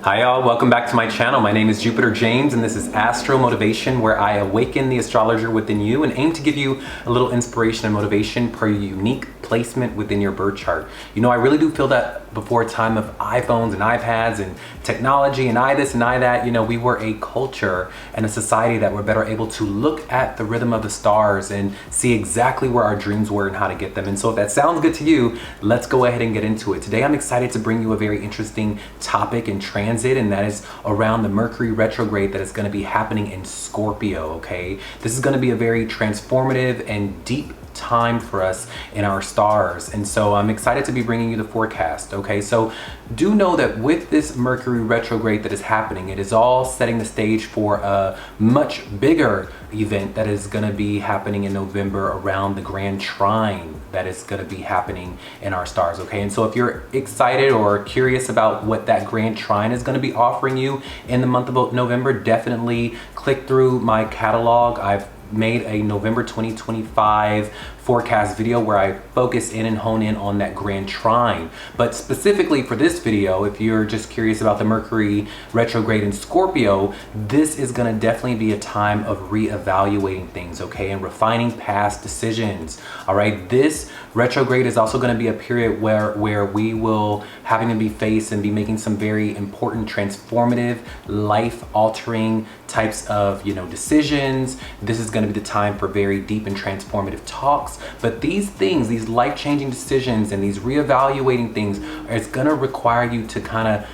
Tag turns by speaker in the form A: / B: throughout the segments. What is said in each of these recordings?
A: Hi y'all, welcome back to my channel. My name is Jupiter James and this is Astro Motivation, where I awaken the astrologer within you and aim to give you a little inspiration and motivation per your unique placement within your birth chart. You know, I really do feel that before a time of iPhones and iPads and technology and I this and I that, you know, we were a culture and a society that were better able to look at the rhythm of the stars and see exactly where our dreams were and how to get them. And so if that sounds good to you, let's go ahead and get into it. Today I'm excited to bring you a very interesting topic and transit, and that is around the Mercury retrograde that is going to be happening in Scorpio. Okay, this is going to be a very transformative and deep time for us in our stars, and so I'm excited to be bringing you the forecast. Okay, so do know that with this Mercury retrograde that is happening, it is all setting the stage for a much bigger event that is going to be happening in November around the Grand Trine that is going to be happening in our stars. Okay, and so if you're excited or curious about what that Grand Trine is going to be offering you in the month of November, definitely click through my catalog. I've made a November 2025 forecast video where I focus in and hone in on that Grand Trine. But specifically for this video, if you're just curious about the Mercury retrograde in Scorpio, this is going to definitely be a time of reevaluating things, okay, and refining past decisions. All right, this retrograde is also going to be a period where we will having to be faced and be making some very important, transformative, life-altering types of, you know, decisions. This is going to be the time for very deep and transformative talks. But these things, these life-changing decisions and these reevaluating things, it's going to require you to kind of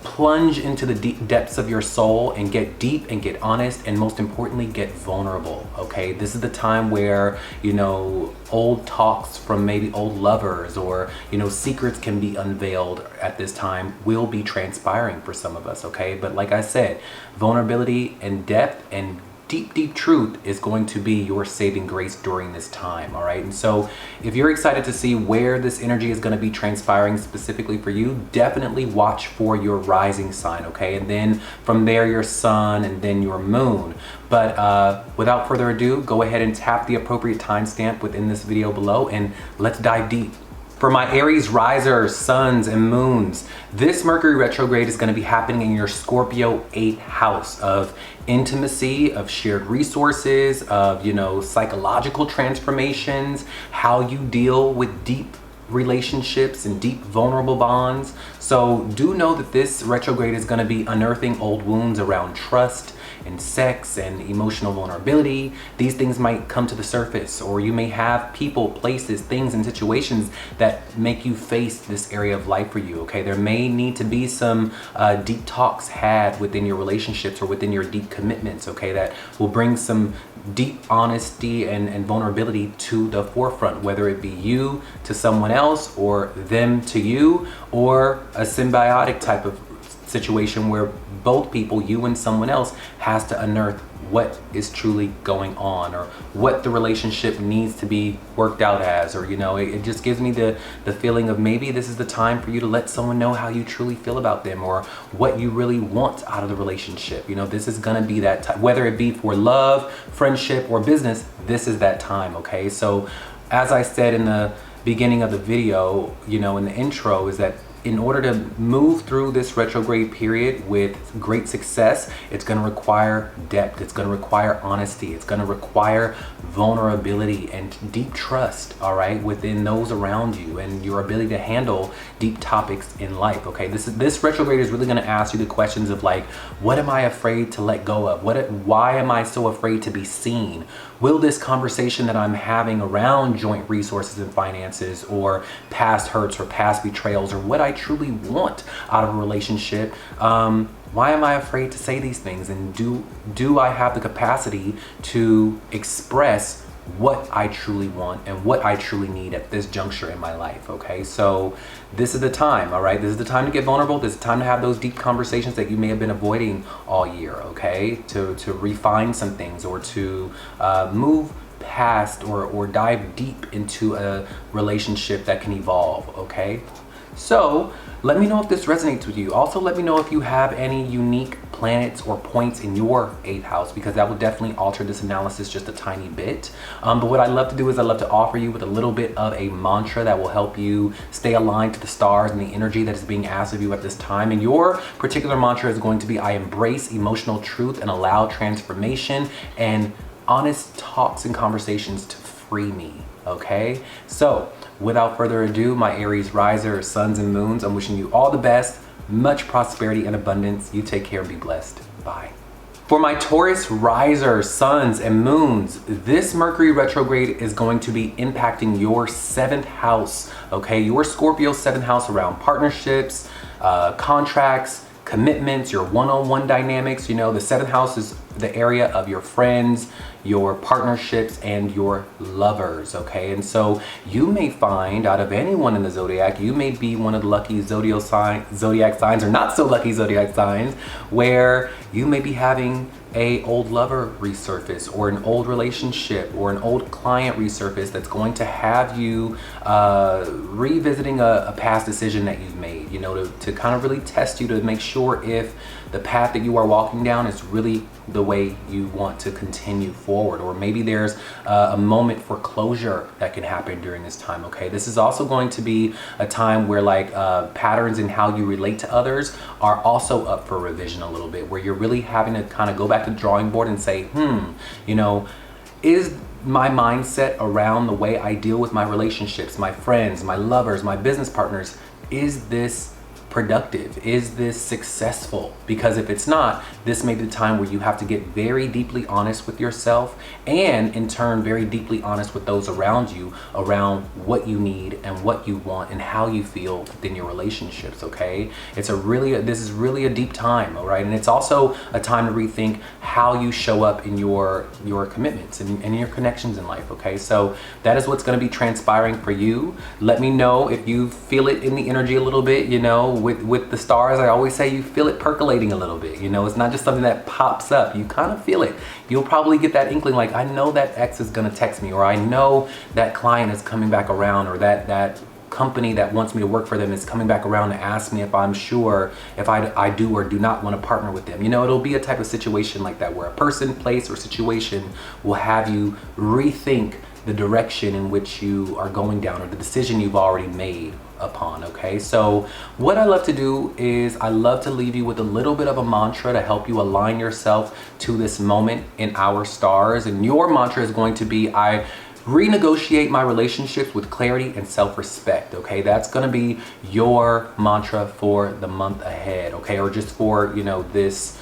A: plunge into the deep depths of your soul and get deep and get honest, and most importantly, get vulnerable. Okay, this is the time where, you know, old talks from maybe old lovers or, you know, secrets can be unveiled at this time, will be transpiring for some of us. Okay, but like I said, vulnerability and depth and deep truth is going to be your saving grace during this time. All right, and so if you're excited to see where this energy is going to be transpiring specifically for you, definitely watch for your rising sign. Okay, and then from there your sun and then your moon. But without further ado, go ahead and tap the appropriate timestamp within this video below and let's dive deep. For my Aries risers, suns, and moons, this Mercury retrograde is going to be happening in your Scorpio 8th house of intimacy, of shared resources, of, you know, psychological transformations, how you deal with deep relationships and deep vulnerable bonds. So do know that this retrograde is going to be unearthing old wounds around trust and sex and emotional vulnerability. These things might come to the surface, or you may have people, places, things, and situations that make you face this area of life for you. Okay, there may need to be some deep talks had within your relationships or within your deep commitments, okay, that will bring some deep honesty and vulnerability to the forefront, whether it be you to someone else or them to you, or a symbiotic type of situation where both people, you and someone else, has to unearth what is truly going on or what the relationship needs to be worked out as, or, you know, it just gives me the feeling of maybe this is the time for you to let someone know how you truly feel about them or what you really want out of the relationship. You know, this is gonna be that time, whether it be for love, friendship, or business, this is that time. Okay, so as I said in the beginning of the video, you know, in the intro, is that in order to move through this retrograde period with great success, it's going to require depth, it's going to require honesty, it's going to require vulnerability and deep trust, all right, within those around you and your ability to handle deep topics in life. Okay, this retrograde is really going to ask you the questions of like, what am I afraid to let go of? Why am I so afraid to be seen? Will this conversation that I'm having around joint resources and finances, or past hurts or past betrayals, or what I truly want out of a relationship, why am I afraid to say these things? And do I have the capacity to express what I truly want and what I truly need at this juncture in my life? Okay, so this is the time. All right, this is the time to get vulnerable. This is the time to have those deep conversations that you may have been avoiding all year. Okay, to refine some things, or to move past or dive deep into a relationship that can evolve. Okay, So let me know if this resonates with you. Also, let me know if you have any unique planets or points in your 8th house, because that will definitely alter this analysis just a tiny bit. But what I love to do is I love to offer you with a little bit of a mantra that will help you stay aligned to the stars and the energy that is being asked of you at this time. And your particular mantra is going to be, I embrace emotional truth and allow transformation and honest talks and conversations to free me. Okay, so without further ado, my Aries riser, suns and moons, I'm wishing you all the best, much prosperity and abundance. You take care and be blessed. Bye. For my Taurus riser, suns and moons, this Mercury retrograde is going to be impacting your 7th house, okay? Your Scorpio 7th house around partnerships, contracts, commitments, your one-on-one dynamics. You know, the 7th house is the area of your friends, your partnerships, and your lovers, okay? And so you may find, out of anyone in the zodiac, you may be one of the lucky zodiac signs, or not so lucky zodiac signs, where you may be having a old lover resurface, or an old relationship, or an old client resurface that's going to have you revisiting a past decision that you've made, you know, to kind of really test you to make sure if the path that you are walking down is really the way you want to continue forward. Or maybe there's a moment for closure that can happen during this time, okay? This is also going to be a time where like patterns in how you relate to others are also up for revision a little bit, where you're really having to kind of go back to the drawing board and say, you know, is my mindset around the way I deal with my relationships, my friends, my lovers, my business partners, is this productive? Is this successful? Because if it's not, this may be the time where you have to get very deeply honest with yourself, and in turn very deeply honest with those around you, around what you need and what you want and how you feel within your relationships, okay? This is really a deep time, all right? And it's also a time to rethink how you show up in your commitments and your connections in life, okay? So that is what's going to be transpiring for you. Let me know if you feel it in the energy a little bit, you know. With the stars, I always say you feel it percolating a little bit, you know. It's not just something that pops up. You kind of feel it. You'll probably get that inkling, like, I know that X is gonna text me, or I know that client is coming back around, or that company that wants me to work for them is coming back around to ask me if I'm sure if I do or do not want to partner with them. You know, it'll be a type of situation like that, where a person, place, or situation will have you rethink the direction in which you are going down, or the decision you've already made upon, okay? So what I love to do is I love to leave you with a little bit of a mantra to help you align yourself to this moment in our stars. And your mantra is going to be, I renegotiate my relationships with clarity and self-respect, okay? That's gonna be your mantra for the month ahead, okay? Or just for, you know, this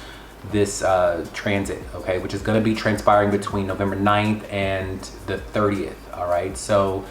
A: transit, okay, which is going to be transpiring between November 9th and the 30th, all right? So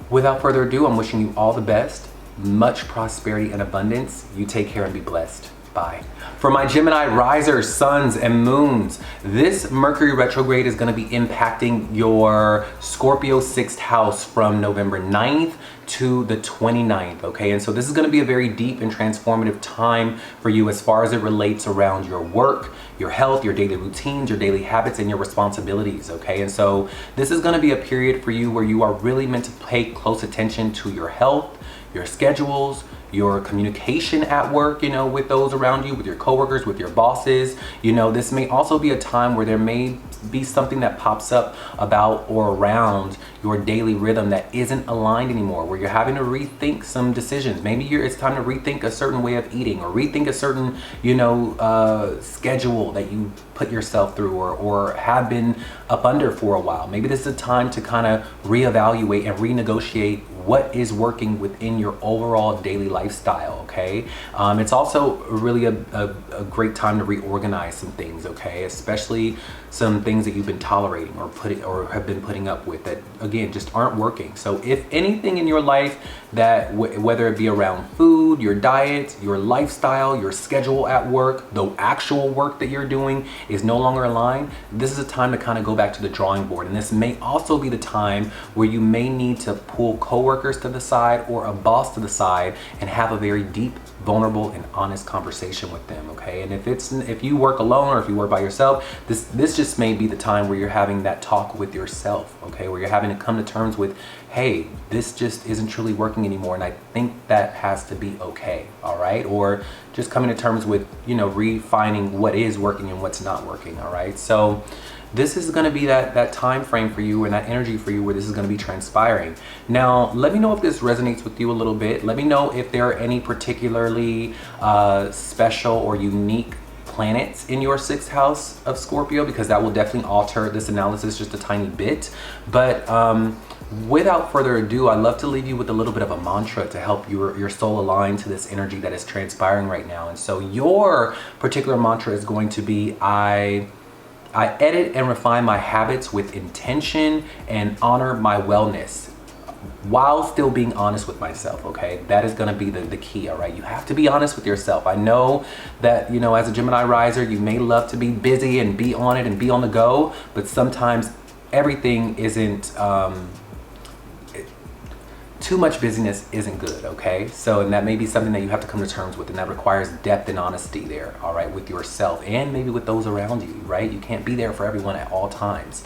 A: without further ado, I'm wishing you all the best, much prosperity and abundance. You take care and be blessed. Bye. For my Gemini risers, suns and moons, this Mercury retrograde is going to be impacting your Scorpio 6th house from November 9th to the 29th, okay? And so this is going to be a very deep and transformative time for you as far as it relates around your work, your health, your daily routines, your daily habits, and your responsibilities, okay? And so this is going to be a period for you where you are really meant to pay close attention to your health, your schedules, your communication at work, you know, with those around you, with your coworkers, with your bosses. You know, this may also be a time where there may be something that pops up about or around your daily rhythm that isn't aligned anymore, where you're having to rethink some decisions. Maybe it's time to rethink a certain way of eating, or rethink a certain, you know, schedule that you put yourself through, or have been up under for a while. Maybe this is a time to kind of reevaluate and renegotiate what is working within your overall daily lifestyle, okay? It's also really a great time to reorganize some things, okay? Especially some things that you've been tolerating or have been putting up with that, again, just aren't working. So if anything in your life that, whether it be around food, your diet, your lifestyle, your schedule at work, the actual work that you're doing is no longer aligned, this is a time to kind of go back to the drawing board. And this may also be the time where you may need to pull coworkers to the side or a boss to the side and have a very deep vulnerable and honest conversation with them, okay? And if you work alone or if you work by yourself, this just may be the time where you're having that talk with yourself, okay? Where you're having to come to terms with, hey, this just isn't truly working anymore, and I think that has to be okay, all right? Or just coming to terms with, you know, refining what is working and what's not working, all right? So this is going to be that time frame for you and that energy for you where this is going to be transpiring. Now, let me know if this resonates with you a little bit. Let me know if there are any particularly special or unique planets in your 6th house of Scorpio, because that will definitely alter this analysis just a tiny bit. But without further ado, I'd love to leave you with a little bit of a mantra to help your soul align to this energy that is transpiring right now. And so your particular mantra is going to be, I edit and refine my habits with intention and honor my wellness while still being honest with myself, okay? That is gonna be the key, all right? You have to be honest with yourself. I know that, you know, as a Gemini riser, you may love to be busy and be on it and be on the go, but sometimes everything isn't, too much busyness isn't good, okay? So, and that may be something that you have to come to terms with, and that requires depth and honesty there, all right, with yourself and maybe with those around you, right? You can't be there for everyone at all times,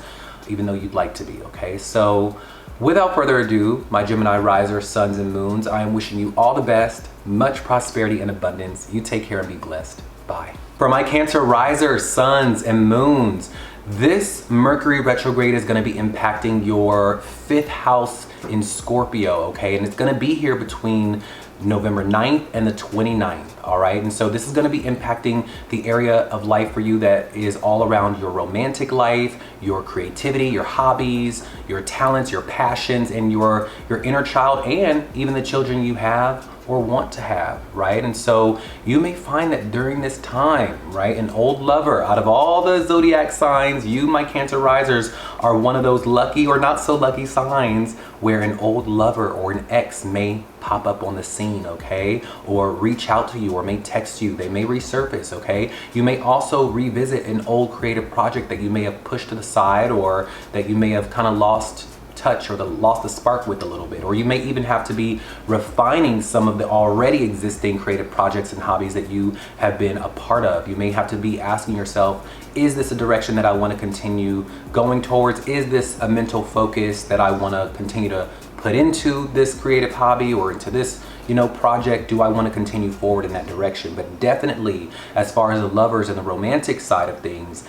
A: even though you'd like to be, okay? So, without further ado, my Gemini risers, suns, and moons, I am wishing you all the best, much prosperity and abundance. You take care and be blessed. Bye. For my Cancer risers, suns, and moons, this Mercury retrograde is going to be impacting your 5th house in Scorpio, okay? And it's going to be here between November 9th and the 29th, all right? And so this is going to be impacting the area of life for you that is all around your romantic life, your creativity, your hobbies, your talents, your passions, and your inner child, and even the children you have or want to have, right? And so you may find that during this time, right, an old lover, out of all the zodiac signs, you, my Cancer risers, are one of those lucky or not so lucky signs where an old lover or an ex may pop up on the scene, okay? Or reach out to you, or may text you. They may resurface, okay? You may also revisit an old creative project that you may have pushed to the side, or that you may have kind of lost touch or lost the spark with a little bit. Or you may even have to be refining some of the already existing creative projects and hobbies that you have been a part of. You may have to be asking yourself, is this a direction that I want to continue going towards? Is this a mental focus that I want to continue to put into this creative hobby or into this, you know, project? Do I want to continue forward in that direction? But definitely, as far as the lovers and the romantic side of things,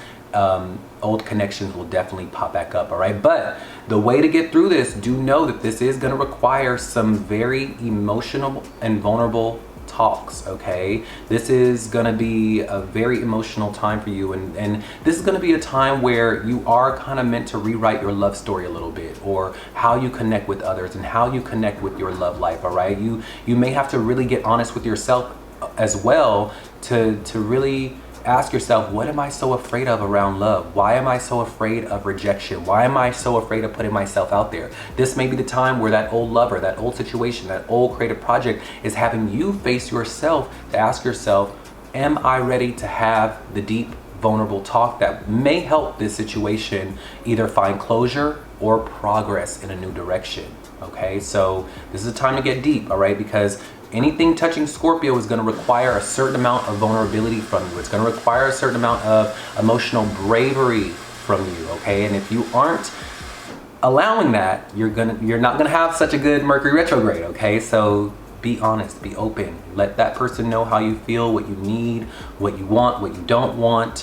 A: old connections will definitely pop back up, all right? But the way to get through this, do know that this is going to require some very emotional and vulnerable talks, okay? This is going to be a very emotional time for you, and this is going to be a time where you are kind of meant to rewrite your love story a little bit, or how you connect with others and how you connect with your love life, all right? You may have to really get honest with yourself as well to really ask yourself, what am I so afraid of around love? Why am I so afraid of rejection? Why am I so afraid of putting myself out there? This may be the time where that old lover, that old situation, that old creative project is having you face yourself to ask yourself, am I ready to have the deep, vulnerable talk that may help this situation either find closure or progress in a new direction, okay? So this is a time to get deep, all right? Because anything touching Scorpio is going to require a certain amount of vulnerability from you. It's going to require a certain amount of emotional bravery from you, okay? And if you aren't allowing that, you're not going to have such a good Mercury retrograde, okay? So be honest, be open. Let that person know how you feel, what you need, what you want, what you don't want,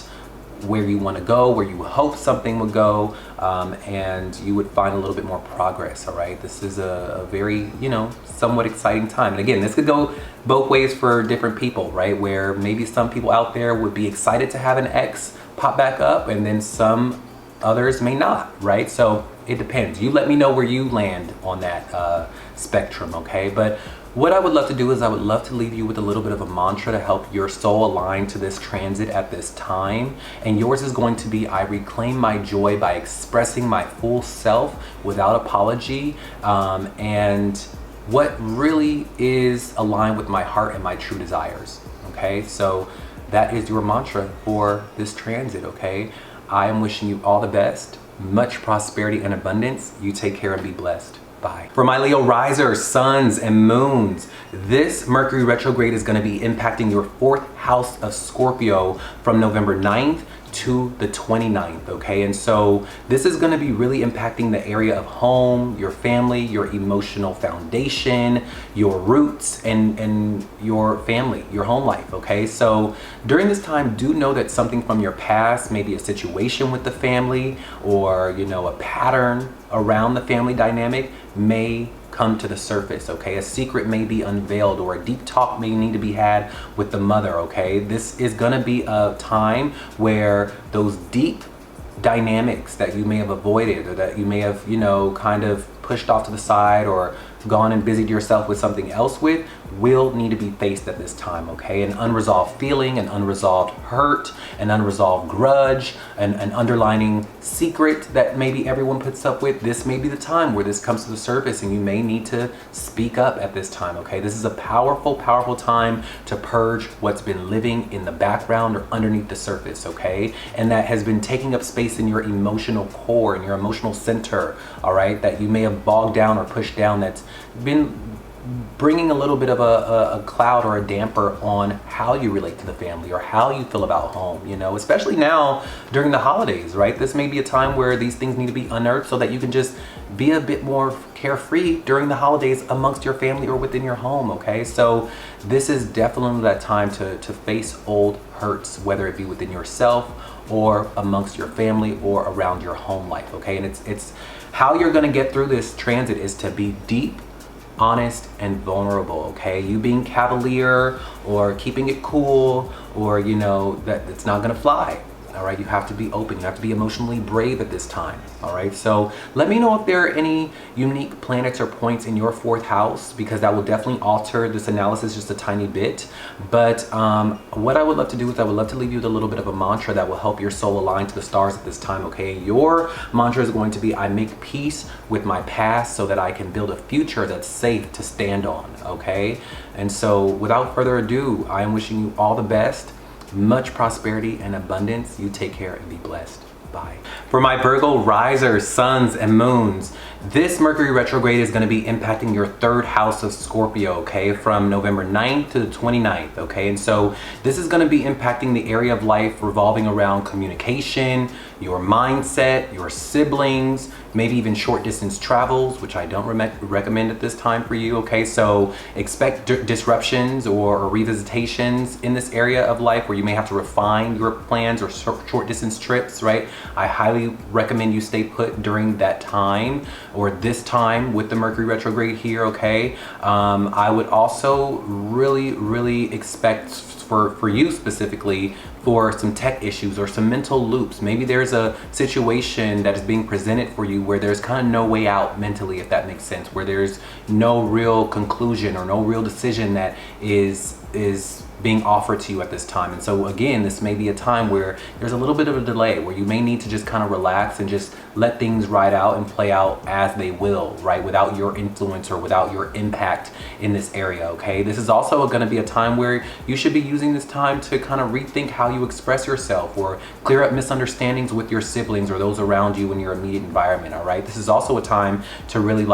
A: where you want to go, where you hope something would go, and you would find a little bit more progress, all right? This is a very, you know, somewhat exciting time. And again, this could go both ways for different people, right? Where maybe some people out there would be excited to have an ex pop back up, and then some others may not, right? So it depends. You let me know where you land on that spectrum, okay? But what I would love to do is I would love to leave you with a little bit of a mantra to help your soul align to this transit at this time. And yours is going to be, I reclaim my joy by expressing my full self without apology, and what really is aligned with my heart and my true desires, okay? So that is your mantra for this transit, okay? I am wishing you all the best, much prosperity and abundance. You take care and be blessed. Bye. For my Leo risers, suns, and moons, this Mercury retrograde is going to be impacting your 4th house of Scorpio from November 9th to the 29th, okay? And so this is going to be really impacting the area of home, your family, your emotional foundation, your roots, and your family, your home life, okay? So during this time, do know that something from your past, maybe a situation with the family, or a pattern around the family dynamic may come to the surface, okay? A secret may be unveiled, or a deep talk may need to be had with the mother, okay? This is gonna be a time where those deep dynamics that you may have avoided, or that you may have, kind of pushed off to the side, or gone and busied yourself with something else with, will need to be faced at this time, okay? An unresolved feeling, an unresolved hurt, an unresolved grudge, an underlining secret that maybe everyone puts up with. This may be the time where this comes to the surface, and you may need to speak up at this time, okay? This is a powerful, powerful time to purge what's been living in the background or underneath the surface, okay? And that has been taking up space in your emotional core, in your emotional center, all right? That you may have bogged down or pushed down, that's been bringing a little bit of a cloud or a damper on how you relate to the family or how you feel about home, especially now during the holidays, right? This may be a time where these things need to be unearthed so that you can just be a bit more carefree during the holidays amongst your family or within your home, okay? So this is definitely that time to face old hurts, whether it be within yourself or amongst your family or around your home life, okay? And it's how you're gonna get through this transit is to be deep, honest, and vulnerable, okay? You being cavalier or keeping it cool, or that it's not gonna fly. All right, you have to be open, you have to be emotionally brave at this time. All right, so let me know if there are any unique planets or points in your 4th house, because that will definitely alter this analysis just a tiny bit. But what I would love to do is I would love to leave you with a little bit of a mantra that will help your soul align to the stars at this time, okay? Your mantra is going to be, I make peace with my past so that I can build a future that's safe to stand on, okay? And so without further ado, I am wishing you all the best. Much prosperity and abundance. You take care and be blessed. Bye. For my Virgo risers, suns, and moons, this Mercury retrograde is going to be impacting your 3rd house of Scorpio, okay, from November 9th to the 29th, okay? And so this is going to be impacting the area of life revolving around communication, your mindset, your siblings, maybe even short distance travels, which I don't recommend at this time for you, okay? So expect disruptions or revisitations in this area of life where you may have to refine your plans, or short distance trips, right? I highly recommend you stay put during that time, or this time with the Mercury retrograde here, okay? I would also really expect for you specifically for some tech issues or some mental loops. Maybe there's a situation that is being presented for you where there's kind of no way out mentally, if that makes sense, where there's no real conclusion or no real decision that is being offered to you at this time. And so again, this may be a time where there's a little bit of a delay, where you may need to just kind of relax and just let things ride out and play out as they will, right? Without your influence or without your impact in this area, okay? This is also going to be a time where you should be using this time to kind of rethink how you express yourself, or clear up misunderstandings with your siblings or those around you in your immediate environment, all right? This is also a time to really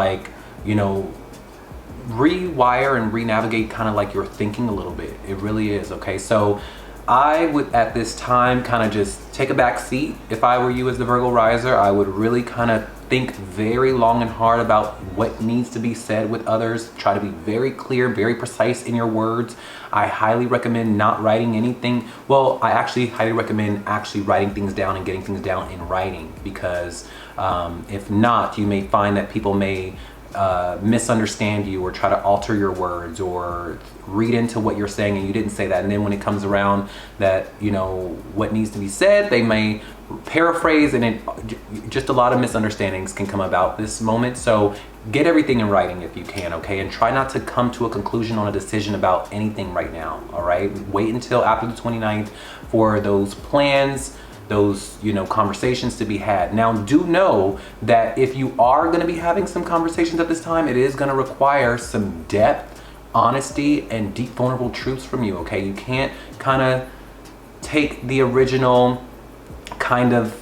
A: rewire and re-navigate kind of like your thinking a little bit. It really is, okay? So I would at this time kind of just take a back seat. If I were you as the Virgo riser, I would really kind of think very long and hard about what needs to be said with others. Try to be very clear, very precise in your words. I highly recommend not writing anything. Well, I actually highly recommend actually writing things down and getting things down in writing, because if not, you may find that people may misunderstand you or try to alter your words or read into what you're saying and you didn't say that, and then when it comes around that what needs to be said, they may paraphrase, and just a lot of misunderstandings can come about this moment. So get everything in writing if you can, okay? And try not to come to a conclusion on a decision about anything right now, all right? Wait until after the 29th for those plans, those conversations to be had. Now, do know that if you are going to be having some conversations at this time, it is going to require some depth, honesty, and deep vulnerable truths from you, okay? You can't kind of take the original kind of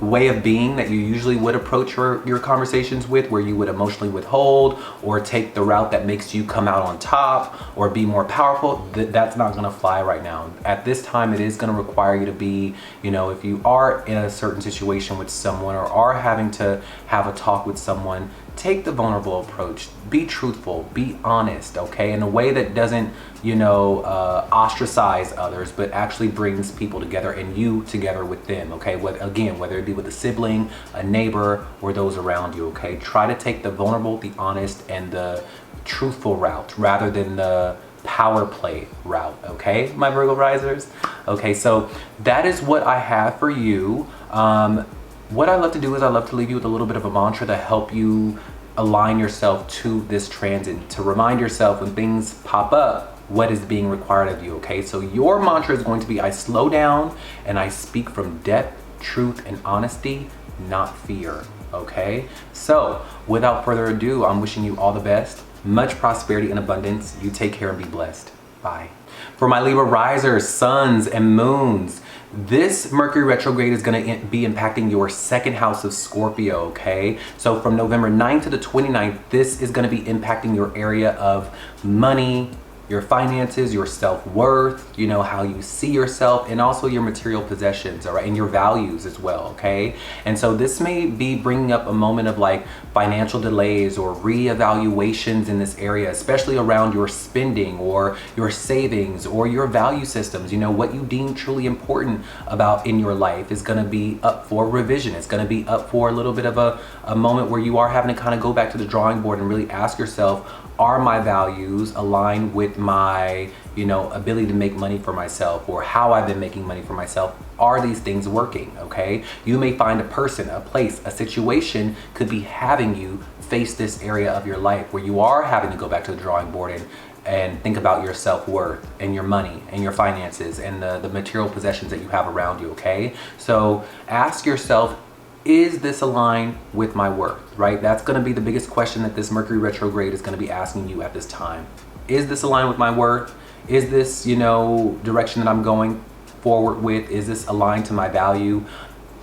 A: way of being that you usually would approach your conversations with, where you would emotionally withhold or take the route that makes you come out on top or be more powerful, that's not going to fly right now. At this time, it is going to require you to be, you know, if you are in a certain situation with someone or are having to have a talk with someone, take the vulnerable approach. Be truthful, be honest, okay, in a way that doesn't, you know, ostracize others, but actually brings people together and you together with them, okay? Again, whether it be with a sibling, a neighbor, or those around you, okay? Try to take the vulnerable, the honest, and the truthful route rather than the power play route, okay, my Virgo risers? Okay, so that is what I have for you. What I love to do is I love to leave you with a little bit of a mantra to help you align yourself to this transit, to remind yourself when things pop up, what is being required of you, okay? So your mantra is going to be, I slow down and I speak from depth, truth, and honesty, not fear, okay? So without further ado, I'm wishing you all the best, much prosperity and abundance. You take care and be blessed. Bye. For my Libra risers, suns, and moons, this Mercury retrograde is going to be impacting your second house of Scorpio, okay? So from November 9th to the 29th, this is going to be impacting your area of money, your finances, your self-worth, you know, how you see yourself, and also your material possessions, all right, and your values as well, okay? And so this may be bringing up a moment of like financial delays or reevaluations in this area, especially around your spending or your savings or your value systems. You know, what you deem truly important about in your life is going to be up for revision. It's going to be up for a little bit of a moment where you are having to kind of go back to the drawing board and really ask yourself, are my values aligned with my, you know, ability to make money for myself, or how I've been making money for myself? Are these things working, okay? You may find a person, a place, a situation could be having you face this area of your life where you are having to go back to the drawing board and think about your self-worth and your money and your finances and the material possessions that you have around you, okay? So ask yourself, is this aligned with my worth, right? That's going to be the biggest question that this Mercury retrograde is going to be asking you at this time. Is this aligned with my worth? Is this, you know, direction that I'm going forward with? Is this aligned to my value?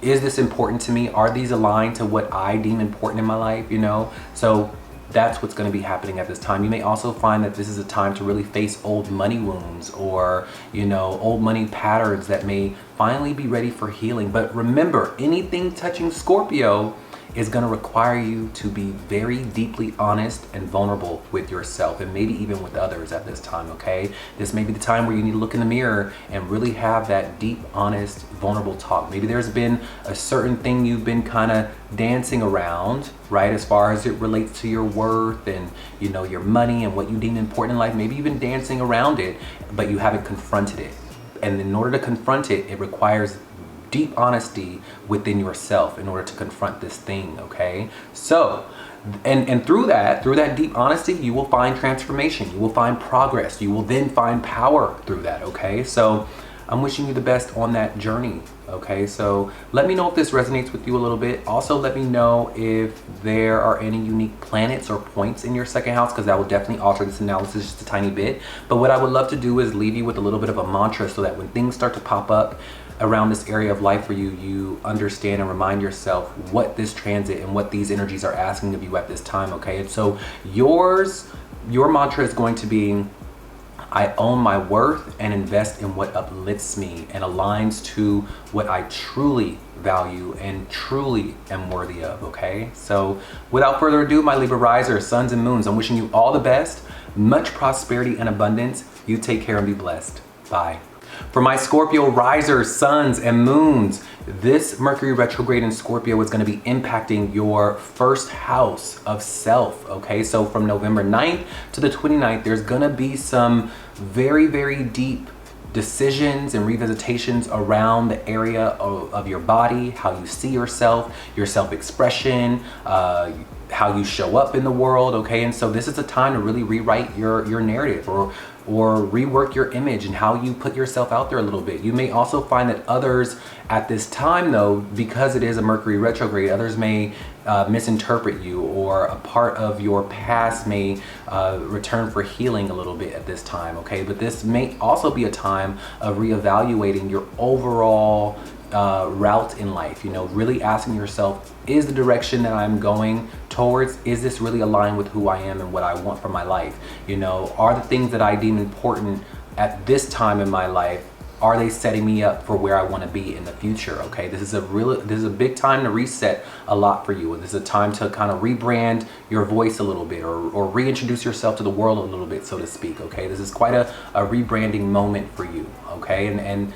A: Is this important to me? Are these aligned to what I deem important in my life, you know? So that's what's going to be happening at this time. You may also find that this is a time to really face old money wounds or, you know, old money patterns that may finally be ready for healing. But remember, anything touching Scorpio is going to require you to be very deeply honest and vulnerable with yourself, and maybe even with others at this time, okay? This may be the time where you need to look in the mirror and really have that deep, honest, vulnerable talk. Maybe there's been a certain thing you've been kind of dancing around, right, as far as it relates to your worth and, you know, your money and what you deem important in life. Maybe you've been dancing around it, but you haven't confronted it. And in order to confront it, it requires deep honesty within yourself in order to confront this thing, okay? So, and through that deep honesty, you will find transformation, you will find progress, you will then find power through that, okay? So I'm wishing you the best on that journey, okay? So let me know if this resonates with you a little bit. Also, let me know if there are any unique planets or points in your second house, because that will definitely alter this analysis just a tiny bit. But what I would love to do is leave you with a little bit of a mantra so that when things start to pop up around this area of life for you, you understand and remind yourself what this transit and what these energies are asking of you at this time, okay? And so your mantra is going to be, I own my worth and invest in what uplifts me and aligns to what I truly value and truly am worthy of, okay? So without further ado, my Libra risers, suns and moons, I'm wishing you all the best, much prosperity and abundance. You take care and be blessed. Bye. For my Scorpio risers, suns, and moons, this Mercury retrograde in Scorpio is going to be impacting your first house of self, okay? So from November 9th to the 29th, there's going to be some very, very deep decisions and revisitations around the area of your body, how you see yourself, your self-expression, how you show up in the world, okay? And so this is a time to really rewrite your narrative or rework your image and how you put yourself out there a little bit. You may also find that others at this time, though, because it is a Mercury retrograde, others may misinterpret you, or a part of your past may return for healing a little bit at this time, okay? But this may also be a time of reevaluating your overall route in life, you know, really asking yourself, is the direction that I'm going towards, is this really aligned with who I am and what I want for my life? You know, are the things that I deem important at this time in my life, are they setting me up for where I want to be in the future? Okay, this is a big time to reset a lot for you. This is a time to kind of rebrand your voice a little bit, or reintroduce yourself to the world a little bit, so to speak. Okay, this is quite a rebranding moment for you. Okay, and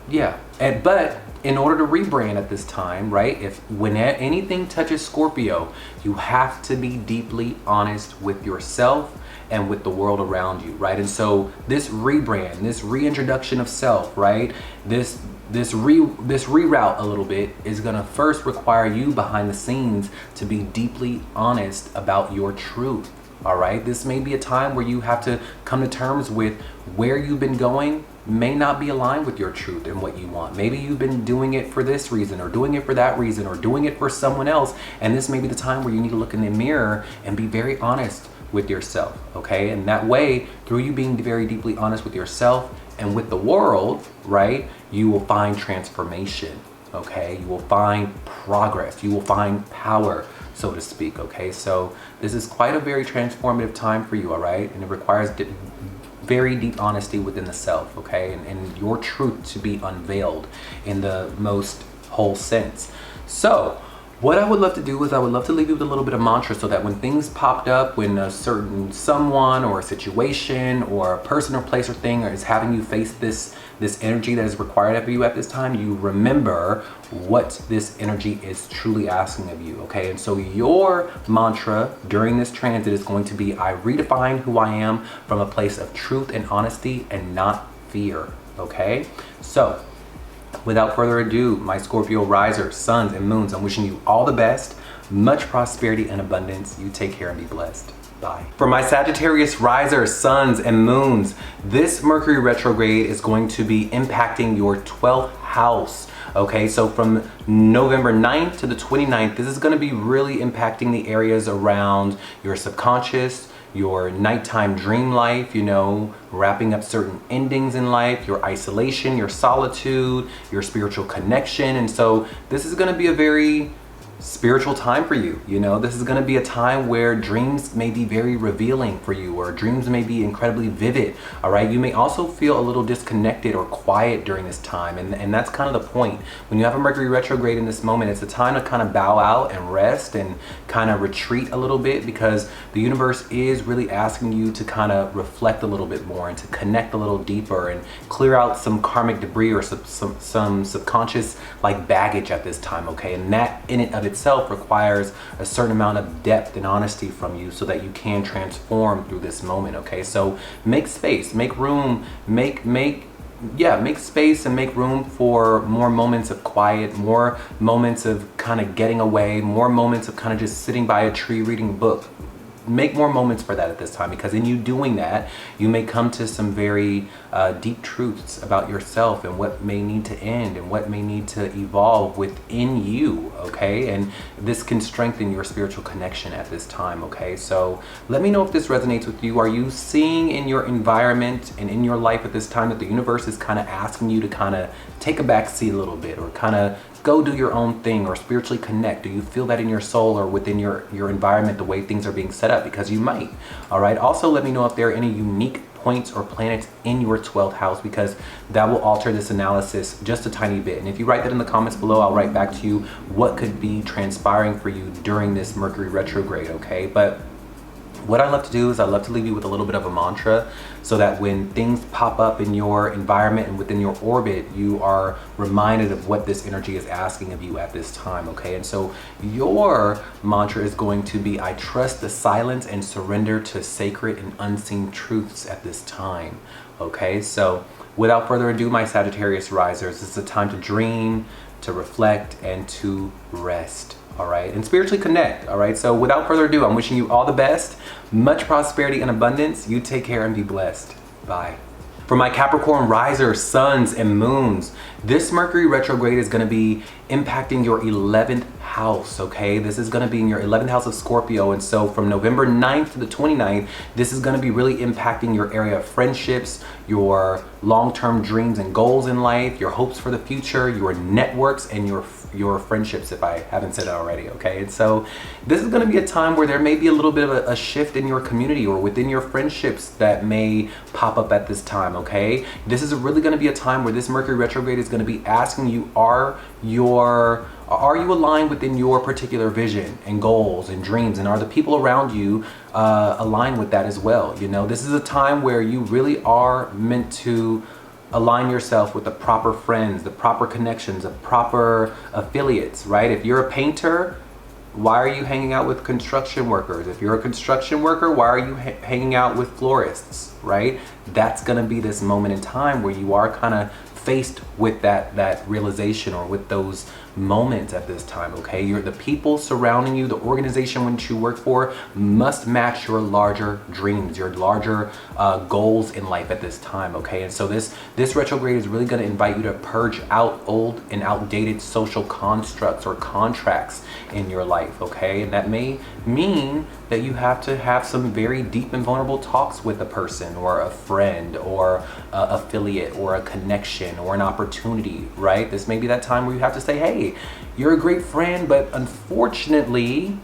A: yeah, but in order to rebrand at this time, right, when anything touches Scorpio, you have to be deeply honest with yourself and with the world around you, right? And so this rebrand, this reintroduction of self, right, this reroute a little bit is gonna first require you behind the scenes to be deeply honest about your truth. All right, this may be a time where you have to come to terms with where you've been going may not be aligned with your truth and what you want. Maybe you've been doing it for this reason, or doing it for that reason, or doing it for someone else, and this may be the time where you need to look in the mirror and be very honest with yourself. Okay, and that way, through you being very deeply honest with yourself and with the world, right, you will find transformation. Okay, you will find progress, you will find power, so to speak. Okay, so this is quite a very transformative time for you. All right, and it requires very deep honesty within the self. Okay, and your truth to be unveiled in the most whole sense. So what I would love to do is I would love to leave you with a little bit of mantra, so that when things popped up, when a certain someone or a situation or a person or place or thing is having you face this energy that is required of you at this time, you remember what this energy is truly asking of you. Okay, and so your mantra during this transit is going to be, I redefine who I am from a place of truth and honesty and not fear. Okay, so without further ado, my Scorpio risers, suns, and moons, I'm wishing you all the best, much prosperity and abundance. You take care and be blessed. Bye. For my Sagittarius risers, suns, and moons, this Mercury retrograde is going to be impacting your 12th house. Okay, so from November 9th to the 29th, this is going to be really impacting the areas around your subconscious, your nighttime dream life, you know, wrapping up certain endings in life, your isolation, your solitude, your spiritual connection. And so this is going to be a very spiritual time for you. You know, this is going to be a time where dreams may be very revealing for you, or dreams may be incredibly vivid. All right, you may also feel a little disconnected or quiet during this time, and that's kind of the point. When you have a Mercury retrograde in this moment, it's a time to kind of bow out and rest and kind of retreat a little bit, because the universe is really asking you to kind of reflect a little bit more and to connect a little deeper and clear out some karmic debris or some subconscious like baggage at this time. Okay, and that in and of itself requires a certain amount of depth and honesty from you, so that you can transform through this moment. Okay, so make space, make room, make space and make room for more moments of quiet, more moments of kind of getting away, more moments of kind of just sitting by a tree reading a book. Make more moments for that at this time, because in you doing that, you may come to some very deep truths about yourself and what may need to end and what may need to evolve within you. Okay, and this can strengthen your spiritual connection at this time. Okay, so let me know if this resonates with you. Are you seeing in your environment and in your life at this time that the universe is kind of asking you to kind of take a back seat a little bit, or kind of go do your own thing, or spiritually connect? Do you feel that in your soul or within your environment, the way things are being set up? Because you might. All right, also let me know if there are any unique points or planets in your 12th house, because that will alter this analysis just a tiny bit. And if you write that in the comments below, I'll write back to you what could be transpiring for you during this Mercury retrograde. Okay, but what I love to do is I love to leave you with a little bit of a mantra, so that when things pop up in your environment and within your orbit, you are reminded of what this energy is asking of you at this time. Okay, and so your mantra is going to be, I trust the silence and surrender to sacred and unseen truths at this time. Okay, so without further ado, my Sagittarius risers, this is a time to dream, to reflect, and to rest. All right, and spiritually connect. All right, so without further ado, I'm wishing you all the best, much prosperity and abundance. You take care and be blessed. Bye. For my Capricorn risers, suns, and moons, this Mercury retrograde is going to be impacting your 11th house, okay? This is gonna be in your 11th house of Scorpio, and so from November 9th to the 29th, this is gonna be really impacting your area of friendships, your long-term dreams and goals in life, your hopes for the future, your networks, and your friendships, if I haven't said it already, okay? And so this is gonna be a time where there may be a little bit of a shift in your community or within your friendships that may pop up at this time, okay? This is really gonna be a time where this Mercury retrograde is gonna be asking you, are you aligned within your particular vision and goals and dreams, and are the people around you aligned with that as well? You know, this is a time where you really are meant to align yourself with the proper friends, the proper connections, the proper affiliates, right? If you're a painter, why are you hanging out with construction workers? If you're a construction worker, why are you hanging out with florists, right? That's gonna be this moment in time where you are kind of faced with that realization, or with those moments at this time, okay? The people surrounding you, the organization which you work for, must match your larger dreams, your larger goals in life at this time, okay? And so this retrograde is really going to invite you to purge out old and outdated social constructs or contracts in your life, okay? And that may mean that you have to have some very deep and vulnerable talks with a person or a friend or a affiliate or a connection or an opportunity, right? This may be that time where you have to say, hey, you're a great friend, but unfortunately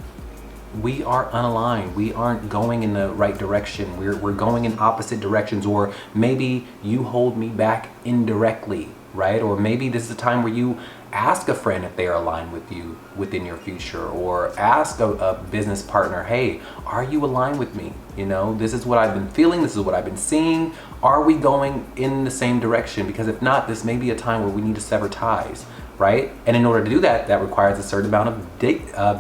A: we are unaligned. We aren't going in the right direction. We're going in opposite directions, or maybe you hold me back indirectly, right? Or maybe this is a time where you ask a friend if they are aligned with you within your future, or ask a business partner, hey, are you aligned with me? You know, this is what I've been feeling, this is what I've been seeing. Are we going in the same direction? Because if not, this may be a time where we need to sever ties, right? And in order to do that, that requires a certain amount of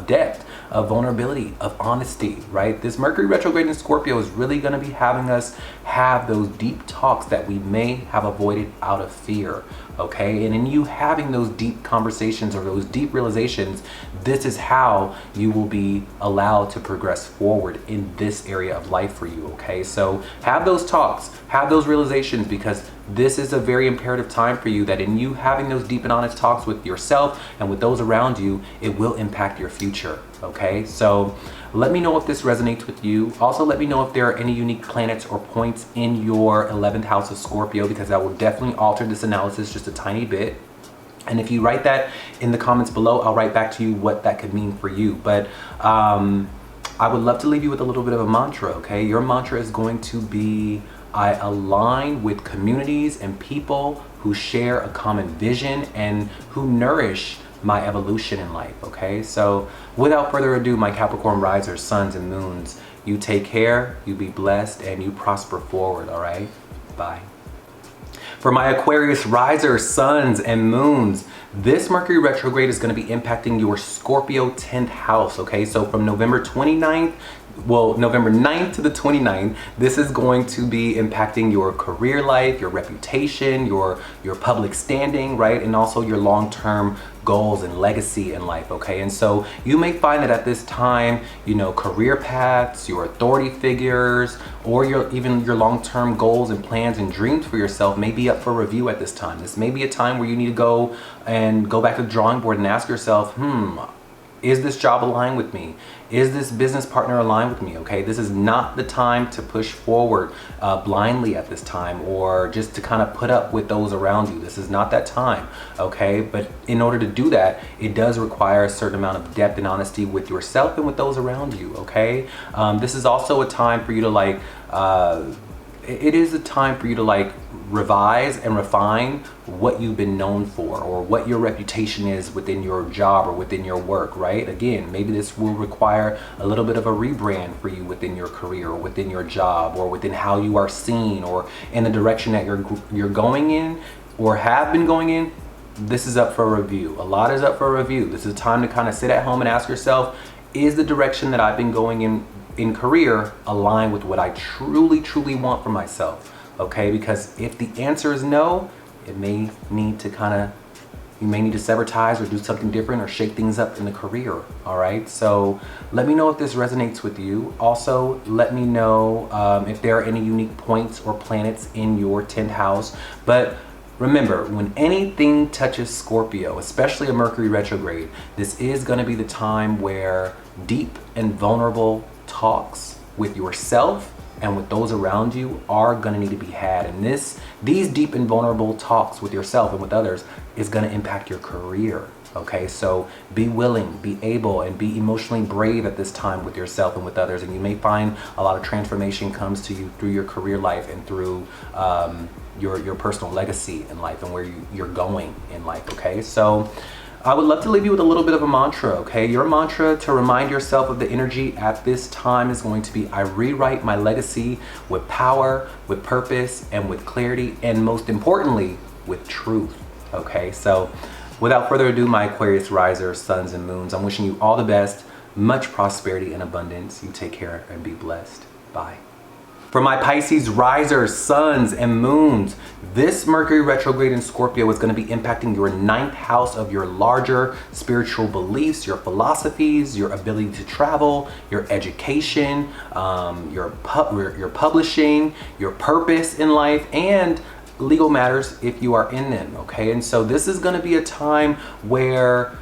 A: depth, of vulnerability, of honesty, right? This Mercury retrograde in Scorpio is really going to be having us have those deep talks that we may have avoided out of fear, okay? And in you having those deep conversations or those deep realizations, this is how you will be allowed to progress forward in this area of life for you, okay? So have those talks, have those realizations, because this is a very imperative time for you, that in you having those deep and honest talks with yourself and with those around you, it will impact your future, okay? So let me know if this resonates with you. Also, let me know if there are any unique planets or points in your 11th house of Scorpio, because that will definitely alter this analysis just a tiny bit. And if you write that in the comments below, I'll write back to you what that could mean for you. But I would love to leave you with a little bit of a mantra, okay? Your mantra is going to be, I align with communities and people who share a common vision and who nourish my evolution in life, okay? So without further ado, my Capricorn risers, suns and moons, you take care, you be blessed, and you prosper forward, all right? Bye. For my Aquarius risers, suns and moons, this Mercury retrograde is going to be impacting your Scorpio 10th house, okay? So from November 9th to the 29th, this is going to be impacting your career life, your reputation, your public standing, right? And also your long-term goals and legacy in life, okay? And so you may find that at this time, you know, career paths, your authority figures, or even your long-term goals and plans and dreams for yourself may be up for review at this time. This may be a time where you need to go back to the drawing board and ask yourself, is this job aligned with me? Is this business partner aligned with me? Okay, this is not the time to push forward blindly at this time, or just to kind of put up with those around you. This is not that time, okay? But in order to do that, it does require a certain amount of depth and honesty with yourself and with those around you, okay? This is also a time for you to it is a time for you to revise and refine what you've been known for, or what your reputation is within your job or within your work, right? Again, maybe this will require a little bit of a rebrand for you within your career or within your job, or within how you are seen, or in the direction that you're going in or have been going in. This is up for review. A lot is up for review. This is a time to kind of sit at home and ask yourself, is the direction that I've been going in career align with what I truly want for myself, okay? Because if the answer is no, it may need to you may need to sever ties or do something different or shake things up in the career, all right? So let me know if this resonates with you. Also, let me know if there are any unique points or planets in your 10th house. But remember, when anything touches Scorpio, especially a Mercury retrograde, this is going to be the time where deep and vulnerable talks with yourself and with those around you are going to need to be had. And these deep and vulnerable talks with yourself and with others is going to impact your career. Okay, so be willing, be able, and be emotionally brave at this time with yourself and with others. And you may find a lot of transformation comes to you through your career life and through your personal legacy in life and where you're going in life. Okay, so I would love to leave you with a little bit of a mantra. Okay, your mantra to remind yourself of the energy at this time is going to be, I rewrite my legacy with power, with purpose, and with clarity, and most importantly, with truth. Okay, so without further ado, my Aquarius risers, suns, and moons, I'm wishing you all the best, much prosperity and abundance. You take care and be blessed. Bye. For my Pisces risers, suns, and moons, this Mercury retrograde in Scorpio is going to be impacting your 9th house of your larger spiritual beliefs, your philosophies, your ability to travel, your education, your publishing, your purpose in life, and legal matters if you are in them. Okay, and so this is going to be a time where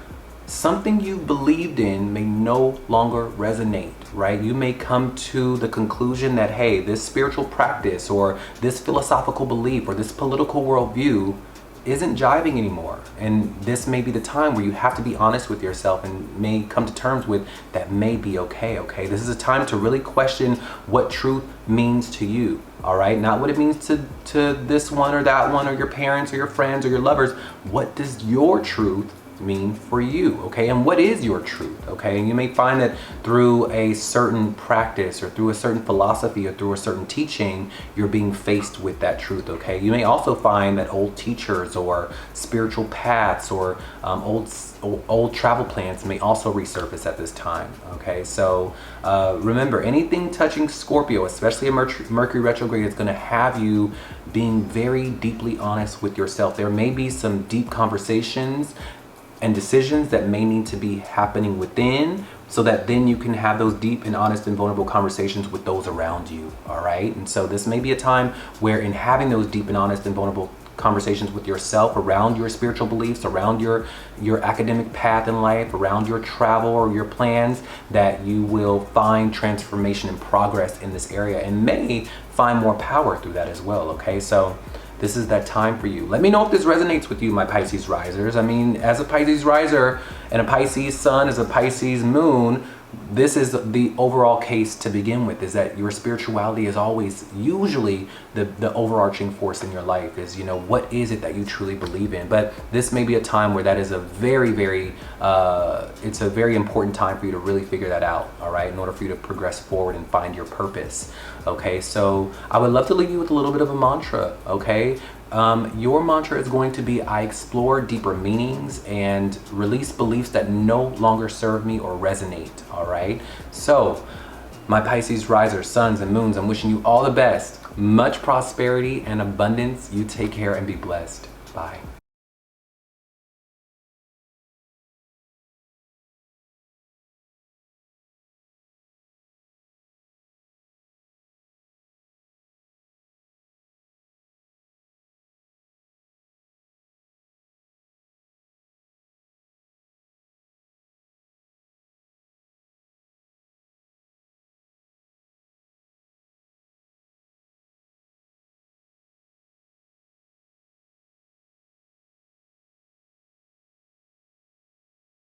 A: something you believed in may no longer resonate, right? You may come to the conclusion that, hey, this spiritual practice or this philosophical belief or this political worldview isn't jiving anymore. And this may be the time where you have to be honest with yourself and may come to terms with that may be okay. Okay, this is a time to really question what truth means to you. All right, not what it means to this one or that one or your parents or your friends or your lovers. What does your truth mean for you? Okay, and what is your truth? Okay, and you may find that through a certain practice or through a certain philosophy or through a certain teaching, you're being faced with that truth. Okay, you may also find that old teachers or spiritual paths or old travel plans may also resurface at this time. Okay, so remember, anything touching Scorpio, especially a Mercury retrograde, is going to have you being very deeply honest with yourself. There may be some deep conversations and decisions that may need to be happening within, so that then you can have those deep and honest and vulnerable conversations with those around you. All right, and so this may be a time where in having those deep and honest and vulnerable conversations with yourself around your spiritual beliefs, around your academic path in life, around your travel or your plans, that you will find transformation and progress in this area and may find more power through that as well. Okay, so this is that time for you. Let me know if this resonates with you, my Pisces risers. I mean, as a Pisces riser and a Pisces sun, as a Pisces moon, this is the overall case to begin with, is that your spirituality is always usually the overarching force in your life. Is, you know, what is it that you truly believe in? But this may be a time where that is a very, very it's a very important time for you to really figure that out, all right, in order for you to progress forward and find your purpose. Okay, so I would love to leave you with a little bit of a mantra. Okay, your mantra is going to be, I explore deeper meanings and release beliefs that no longer serve me or resonate. All right, so my Pisces risers, suns, and moons, I'm wishing you all the best, much prosperity and abundance. You take care and be blessed. Bye.